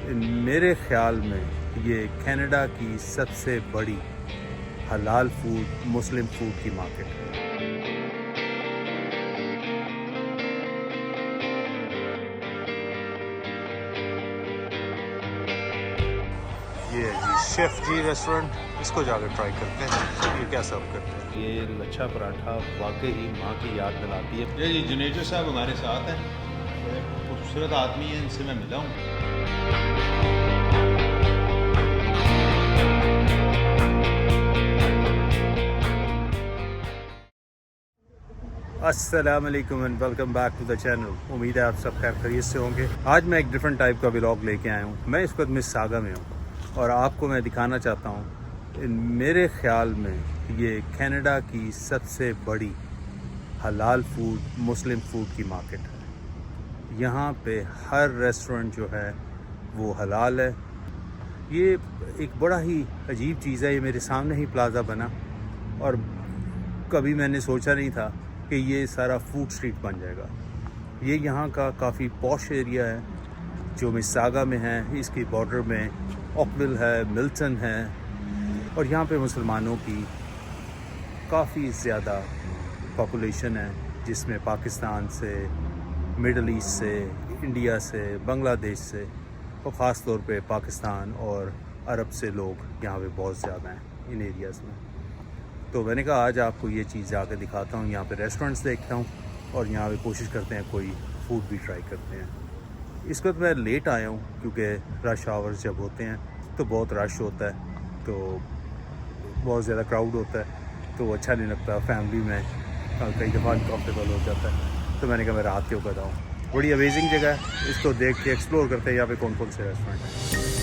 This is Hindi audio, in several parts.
मेरे ख़्याल में ये कनाडा की सबसे बड़ी हलाल फूड मुस्लिम फूड की मार्केट है। ये है जी शेफ़ जी रेस्टोरेंट, इसको जाकर ट्राई करते हैं ये क्या सर्व करते हैं। ये लच्छा पराठा वाकई ही माँ की याद दिलाती है। ये जी जुनेजो साहब हमारे साथ हैं, बड़े खूबसूरत आदमी हैं, इनसे मैं मिला हूँ। अस्सलाम वालेकुम and welcome back to the channel. उम्मीद है आप सब खैर खैरियत से होंगे। आज मैं एक डिफरेंट टाइप का व्लॉग लेके आया हूँ। मैं इस वक्त मिसिसागा में हूँ और आपको मैं दिखाना चाहता हूँ मेरे ख़्याल में ये कनाडा की सबसे बड़ी हलाल फूड मुस्लिम फूड की मार्केट है। यहाँ पे हर रेस्टोरेंट जो है वो हलाल है। ये एक बड़ा ही अजीब चीज़ है। ये मेरे सामने ही प्लाज़ा बना और कभी मैंने सोचा नहीं था कि ये सारा फूड स्ट्रीट बन जाएगा। ये यहाँ का काफ़ी पॉश एरिया है जो मिसिसागा में है। इसकी बॉर्डर में ओकविल है, मिल्टन है और यहाँ पे मुसलमानों की काफ़ी ज़्यादा पॉपुलेशन है, जिसमें पाकिस्तान से, मिडल ईस्ट से, इंडिया से, बांग्लादेश से और ख़ास तौर पे पाकिस्तान और अरब से लोग यहाँ पे बहुत ज़्यादा हैं इन एरियाज़ में। तो मैंने कहा आज आपको ये चीज़ जाकर दिखाता हूँ। यहाँ पे रेस्टोरेंट्स देखता हूँ और यहाँ पे कोशिश करते हैं कोई फूड भी ट्राई करते हैं। इस वक्त मैं लेट आया हूँ क्योंकि रश आवर्स जब होते हैं तो बहुत रश होता है, तो बहुत ज़्यादा क्राउड होता है, तो अच्छा नहीं लगता। फैमिली में कई दफ़ा अनकम्फर्टेबल हो जाता है। तो मैंने कहा मैं रात के ऊपर आऊँ। बड़ी अमेजिंग जगह है, इसको देख के एक्सप्लोर करते हैं यहाँ पे कौन कौन से रेस्टोरेंट हैं।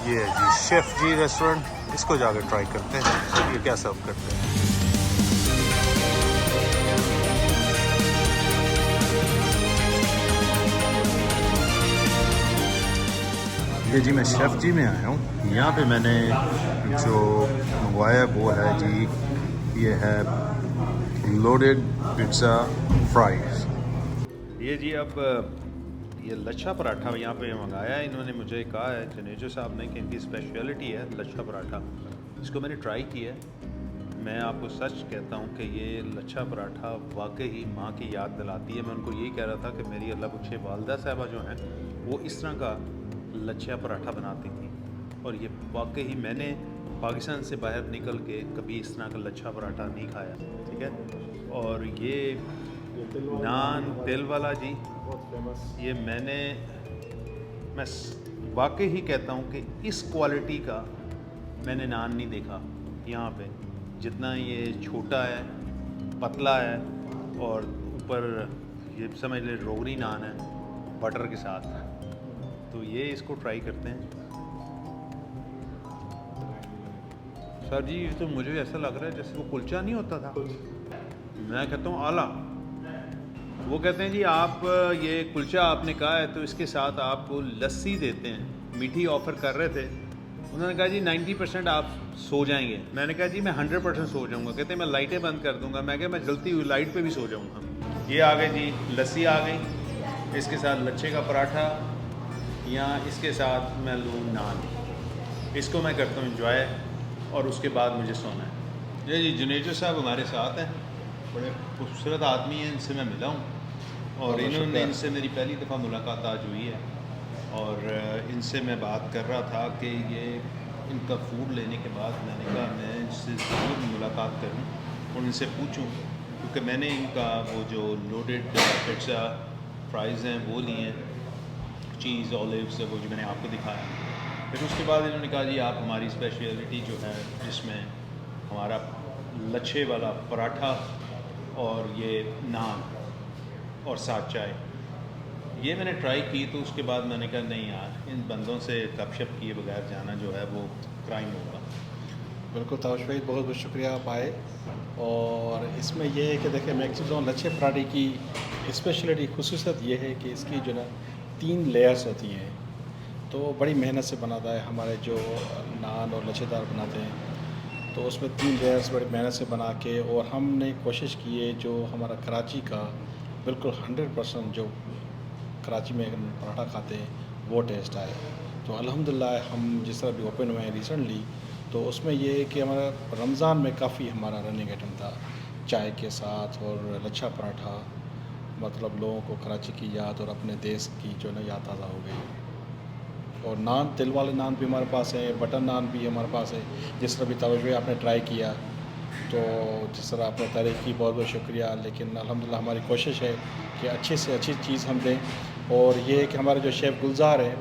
ये है जी शेफ़ जी रेस्टोरेंट, इसको जाकर ट्राई करते हैं ये क्या सर्व करते हैं। ये जी मैं शेफ़ जी में आया हूँ। यहाँ पे मैंने जो मंगवाया वो है जी, ये है लोडेड पिज़्ज़ा फ्राइज़। ये जी अब ये लच्छा पराठा यहाँ पे मंगाया है। इन्होंने मुझे कहा है जुनेजो साहब ने कि इनकी स्पेशलिटी है लच्छा पराठा। इसको मैंने ट्राई किया है। मैं आपको सच कहता हूँ कि ये लच्छा पराठा वाकई ही माँ की याद दिलाती है। मैं उनको यही कह रहा था कि मेरी अल्लाह बख्शे वालदा साहबा जो हैं वो इस तरह का लच्छा पराठा बनाती थी और ये वाकई ही मैंने पाकिस्तान से बाहर निकल के कभी इस तरह का लच्छा पराठा नहीं खाया, ठीक है। और ये नान तिल वाला जी, बहुत फेमस। ये मैं वाकई ही कहता हूँ कि इस क्वालिटी का मैंने नान नहीं देखा यहाँ पे। जितना ये छोटा है, पतला है और ऊपर ये समझ ले रोगनी नान है बटर के साथ। तो ये इसको ट्राई करते हैं। सर जी ये तो मुझे ऐसा लग रहा है जैसे वो कुलचा नहीं होता था। मैं कहता हूँ आला। वो कहते हैं जी आप ये कुलचा आपने कहा है तो इसके साथ आपको लस्सी देते हैं, मीठी ऑफ़र कर रहे थे। उन्होंने कहा जी 90% आप सो जाएंगे। मैंने कहा जी मैं 100% सो जाऊंगा। कहते हैं मैं लाइटें बंद कर दूंगा। मैं कहा मैं जलती हुई लाइट पे भी सो जाऊंगा। ये आ गए जी, लस्सी आ गई, इसके साथ लच्छे का पराठा या इसके साथ मैं लूँ नान। इसको मैं करता हूँ इंजॉय और उसके बाद मुझे सोना है। ये जी जुनेजो साहब हमारे साथ हैं, बड़े खूबसूरत आदमी हैं, इनसे मैं मिला हूँ और इनसे मेरी पहली दफ़ा मुलाकात आज हुई है। और इनसे मैं बात कर रहा था कि ये इनका फूड लेने के बाद मैंने कहा मैं इनसे ज़रूर मुलाकात करूं और इनसे पूछूं, क्योंकि मैंने इनका वो जो लोडेड पिज़्ज़ा फ्राइज़ हैं वो लिए हैं, चीज़ ऑलिव्स वो जो मैंने आपको दिखाया। फिर उसके बाद इन्होंने कहा जी आप हमारी स्पेशलिटी जो है जिसमें हमारा लच्छे वाला पराठा और ये नान और साथ चाय, ये मैंने ट्राई की। तो उसके बाद मैंने कहा नहीं यार, इन बंदों से गपशप किए बगैर जाना जो है वो क्राइम होगा। बिल्कुल ताउश भाई, बहुत बहुत शुक्रिया आप आए। और इसमें यह है कि देखिए मैक्सिमम लच्छे पराठे की स्पेशलिटी खुसूसियत ये है कि इसकी जो ना 3 लेयर्स होती हैं, तो बड़ी मेहनत से बनाता है। हमारे जो नान और लच्छेदार बनाते हैं तो उसमें 3 लेयर्स बड़ी मेहनत से बना के, और हमने कोशिश की है जो हमारा कराची का बिल्कुल 100% जो कराची में पराठा खाते हैं वो टेस्ट आए। तो अल्हम्दुलिल्लाह हम जिस तरह भी ओपन हुए हैं रिसेंटली, तो उसमें ये है कि हमारा रमज़ान में काफ़ी हमारा रनिंग आइटम था चाय के साथ और लच्छा पराठा। मतलब लोगों को कराची की याद और अपने देश की जो ना याद ताज़ा हो गई। और नान, तिल वाले नान भी हमारे पास है, बटर नान भी हमारे पास है। जिस तरह भी तवज्जो आपने ट्राई किया, तो जिस तरह आपने तारीफ़ की बहुत बहुत शुक्रिया। लेकिन अल्हम्दुलिल्लाह हमारी कोशिश है कि अच्छे से अच्छी चीज़ हम दें। और ये है कि हमारे जो शेफ़ गुलजार हैं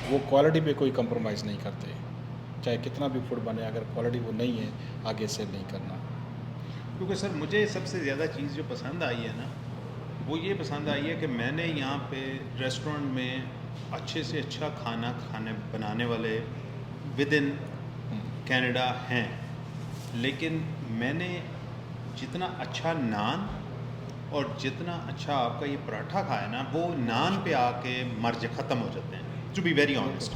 वो क्वालिटी पे कोई कंप्रोमाइज़ नहीं करते, चाहे कितना भी फूड बने, अगर क्वालिटी वो नहीं है आगे से नहीं करना। क्योंकि सर मुझे सबसे ज़्यादा चीज़ जो पसंद आई है ना, वो ये पसंद आई है कि मैंने यहाँ पे रेस्टोरेंट में अच्छे से अच्छा खाने बनाने वाले विद इन कनाडा हैं, लेकिन मैंने जितना अच्छा नान और जितना अच्छा आपका ये पराठा खाया ना, वो नान पे आके मर्ज ख़त्म हो जाते हैं। टू बी वेरी ऑनेस्ट,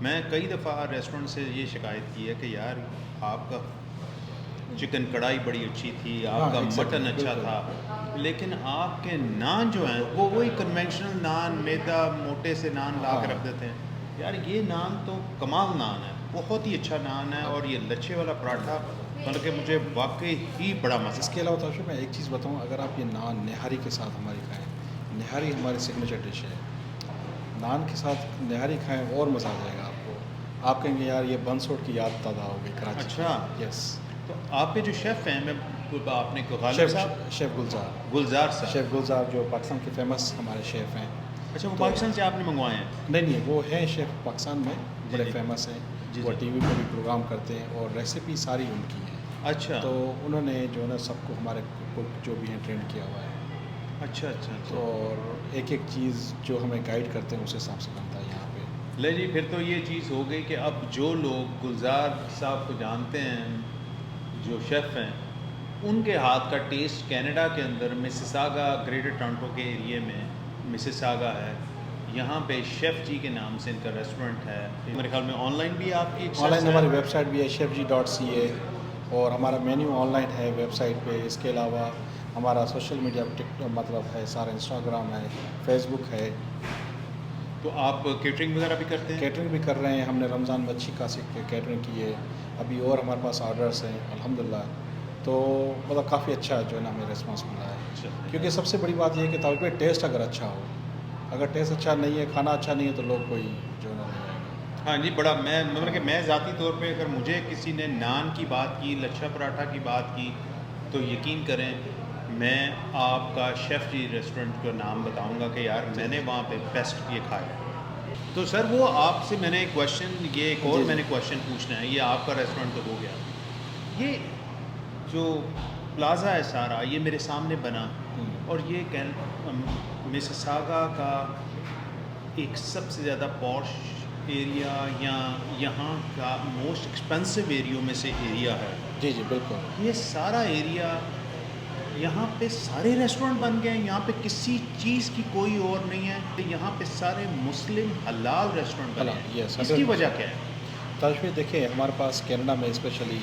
मैं कई दफ़ा रेस्टोरेंट से ये शिकायत की है कि यार आपका चिकन कढ़ाई बड़ी अच्छी थी, आपका मटन अच्छा था, लेकिन आपके नान जो हैं वो वही कन्वेंशनल नान, मैदा मोटे से नान ला के रख देते हैं। यार ये नान तो कमाल नान है, बहुत ही अच्छा नान है। और ये लच्छे वाला पराठा मतलब कि मुझे वाकई ही बड़ा मज़ा। इसके अलावा तो मैं एक चीज़ बताऊँ, अगर आप ये नान निहारी के साथ हमारी खाएँ, निहारी हमारी सिग्नेचर डिश है, नान के साथ निहारी खाएँ और मज़ा आ जाएगा आपको। आप कहेंगे यार ये बंसोट की याद ताज़ा हो गई कराची। अच्छा, यस। तो आपके जो शेफ़ हैं, मैं आपने गालिब साहब, शेफ़ गुलजार साहब, शेफ़ गुलजार जो पाकिस्तान के फेमस हमारे शेफ़ हैं। अच्छा वो पाकिस्तान से आपने मंगवाए हैं? नहीं, वो हैं शेफ़ पाकिस्तान में, बड़े फेमस हैं। वो टीवी पर भी प्रोग्राम करते हैं और रेसिपी सारी उनकी है। अच्छा, तो उन्होंने जो है ना सबको हमारे कुक जो भी हैं ट्रेन किया हुआ है। अच्छा। तो और एक एक चीज़ जो हमें गाइड करते हैं उस हिसाब से बनता है यहाँ पे। ले जी, फिर तो ये चीज़ हो गई कि अब जो लोग गुलजार साहब को जानते हैं, जो शेफ़ हैं, उनके हाथ का टेस्ट कनाडा के अंदर मिसिसागा, ग्रेटर टोरंटो के एरिए में मिसिसागा है, यहाँ पे शेफ़ जी के नाम से इनका रेस्टोरेंट है। मेरे ख्याल में ऑनलाइन भी आपकी ऑनलाइन हमारी वेबसाइट भी है chefg.ca, और हमारा मेन्यू ऑनलाइन है वेबसाइट पे। इसके अलावा हमारा सोशल मीडिया टिकटॉक मतलब है सारा, इंस्टाग्राम है, फेसबुक है। तो आप केटरिंग वगैरह भी करते हैं? कैटरिंग भी कर रहे हैं, हमने रमज़ान में अच्छी खासी कैटरिंग की है अभी, और हमारे पास ऑर्डर्स हैं अल्हम्दुलिल्लाह। तो मतलब काफ़ी अच्छा जो है ना हमें रिस्पांस मिला है। अच्छा। क्योंकि सबसे बड़ी बात यह है कि ताकि टेस्ट अगर अच्छा हो, अगर टेस्ट अच्छा नहीं है, खाना अच्छा नहीं है, तो लोग कोई जो है ना नहीं आएगा। हाँ जी, बड़ा मैं मतलब कि मैं ज़ाती तौर पे अगर मुझे किसी ने नान की बात की, लच्छा पराठा की बात की, तो यकीन करें मैं आपका शेफ़ जी रेस्टोरेंट का नाम बताऊंगा कि यार मैंने वहाँ पे बेस्ट ये खाया। तो सर वो आपसे मैंने एक क्वेश्चन, ये एक और जी, जी। मैंने क्वेश्चन पूछना है, ये आपका रेस्टोरेंट तो हो गया। ये जो प्लाज़ा है सारा ये मेरे सामने बना और ये मिसिसागा का एक सबसे ज़्यादा पॉश एरिया या यहाँ का मोस्ट एक्सपेंसिव एरियो में से एरिया है। जी, जी, बिल्कुल। ये सारा एरिया यहाँ पे सारे रेस्टोरेंट बन गए हैं, यहाँ पे किसी चीज़ की कोई और नहीं है, यहाँ पे सारे मुस्लिम हलाल रेस्टोरेंट बने हलाल, हैं। यस, इसकी 100%। वजह क्या है? ताज भाई देखिए, हमारे पास कनाडा में स्पेशली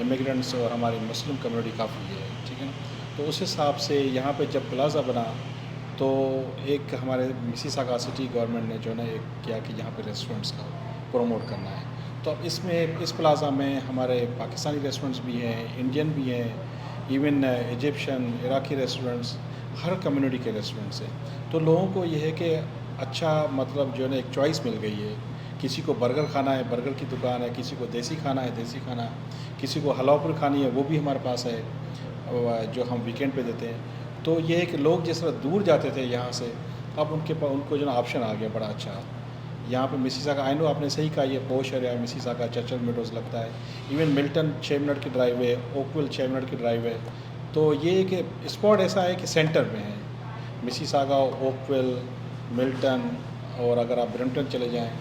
इमिग्रेंट्स और हमारी मुस्लिम कम्युनिटी काफ़ी है, ठीक है ना? तो उस हिसाब से यहाँ पे जब प्लाज़ा बना तो एक हमारे मिसिसागा सिटी गवर्नमेंट ने जो है ना एक किया कि यहाँ पे रेस्टोरेंट्स का प्रमोट करना है। तो अब इसमें इस प्लाज़ा में हमारे पाकिस्तानी रेस्टोरेंट्स भी हैं, इंडियन भी हैं, इवन इजिप्शियन, इराकी रेस्टोरेंट्स, हर कम्युनिटी के रेस्टोरेंट्स हैं। तो लोगों को ये है कि अच्छा मतलब जो है ना एक चॉइस मिल गई है। किसी को बर्गर खाना है, बर्गर की दुकान है, किसी को देसी खाना है, देसी खाना, किसी को हलापुर खानी है, वो भी हमारे पास है, जो हम वीकेंड पे देते हैं। तो ये है कि लोग जिस तरह दूर जाते थे यहाँ से, अब उनको जो ना ऑप्शन आ गया बड़ा अच्छा। यहाँ पे मिसिसागा, आई नो आपने सही कहा, ये पोश एरिया है मिसिसागा, चर्चल मेडोज़ लगता है। इवन मिल्टन 6 मिनट की ड्राइव है, ओकविल 6 मिनट की ड्राइव है। तो ये एक स्पॉट ऐसा है कि सेंटर में है मिसिसागा, ओकविल, मिल्टन, और अगर आप ब्रैम्पटन चले जाएँ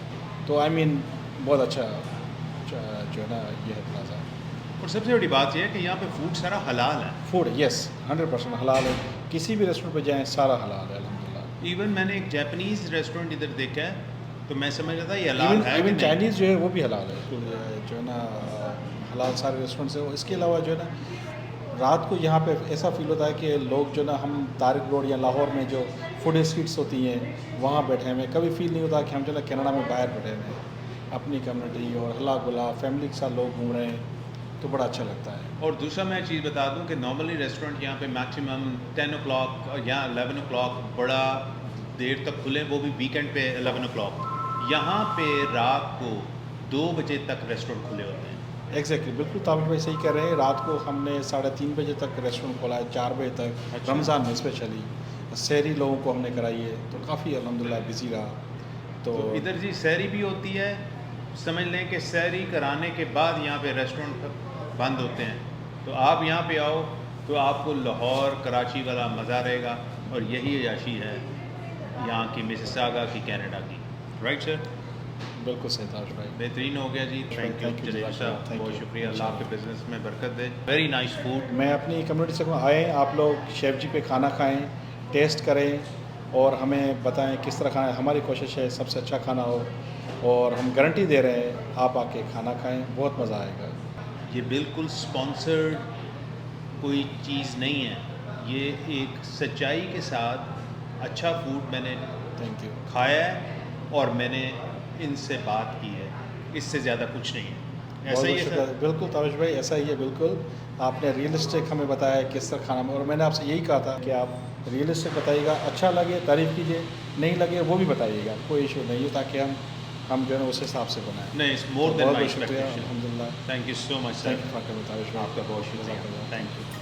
तो आई मीन बहुत अच्छा जो है ना ये है प्लाज़ा। और सबसे बड़ी बात यह है कि यहाँ पे फूड सारा हलाल है। फूड यस 100% हलाल है। किसी भी रेस्टोरेंट पे जाएँ सारा हलाल है अल्हम्दुलिल्लाह। इवन मैंने एक जापानीज़ रेस्टोरेंट इधर देखा है तो मैं समझ रहा था ये हलाल है कि इवन नहीं। चाइनीज़ जो है वो भी हलाल है, जो है ना हलाल सारे रेस्टोरेंट्स है। इसके अलावा जो है ना रात को यहाँ पे ऐसा फील होता है कि लोग जो ना हम तारिक रोड या लाहौर में जो फूड स्ट्रीट्स होती हैं वहाँ बैठे हुए हैं। कभी फील नहीं होता कि हम जो ना कनाडा में बाहर बैठे हुए हैं, अपनी कम्युनिटी और हल्ला गुला फैमिली के साथ लोग घूम रहे हैं, तो बड़ा अच्छा लगता है। और दूसरा मैं चीज़ बता दूं कि नॉर्मली रेस्टोरेंट यहाँ पे मैक्सिमम 10 o'clock या 11 o'clock बड़ा देर तक खुले, वो भी वीकेंड पे 11 o'clock। यहाँ पे रात को 2 बजे तक रेस्टोरेंट खुले होते हैं। एग्जैक्टली, बिल्कुल ताबिश भाई सही कह रहे हैं। रात को हमने 3:30 बजे तक रेस्टोरेंट खोला है, 4 बजे तक, अच्छा। रमज़ान में स्पेशली सहरी लोगों को हमने कराई है, तो काफ़ी अल्हम्दुलिल्लाह बिज़ी रहा। तो इधर जी सहरी भी होती है, समझ लें कि सहरी कराने के बाद यहाँ पे रेस्टोरेंट बंद होते हैं। तो आप यहाँ पे आओ तो आपको लाहौर कराची वाला मज़ा रहेगा, और यही अयाशी है यहाँ की मिसिसागा की, कनाडा की। Right sir? बिल्कुल सही ताबिश भाई। बेहतरीन हो गया जी। थैंक यू Thank you, जनाब साहब, thank बहुत you। शुक्रिया। अल्लाह आपके बिज़नेस में बरकत दे। Very nice food. मैं अपनी कम्युनिटी से कहूँ आएँ आप लोग शेफ़ जी पे खाना खाएँ, टेस्ट करें और हमें बताएं किस तरह खाना है। हमारी कोशिश है सबसे अच्छा खाना हो, और हम गारंटी दे रहे हैं आप आके खाना खाएं, बहुत मज़ा आएगा। ये बिल्कुल स्पॉन्सर्ड कोई चीज़ नहीं है, ये एक सच्चाई के साथ अच्छा फूड मैंने थैंक यू। खाया है और मैंने इनसे बात की है, इससे ज़्यादा कुछ नहीं है। ऐसा बहुत ही बहुत है शुक्रिया। सर? बिल्कुल ताबिश भाई ऐसा ही है, बिल्कुल आपने रियलिस्टिक हमें बताया है किस तरह खाना में, और मैंने आपसे यही कहा था कि आप रियलिस्टिक बताइएगा, अच्छा लगे तारीफ़ कीजिए, नहीं लगे वो भी बताइएगा, कोई इशू नहीं है, ताकि हम जो है ना उस हिसाब से बनाएं। नहीं, इट्स मोर तो देन बहुत माय बहुत शुक्रिया एक्सपेक्टेशन। अल्हम्दुलिल्लाह। Thank you so much thank sir, you for coming Tabish भाई। आपका बहुत शुक्रिया। जज़ाकल्लाह। Thank you.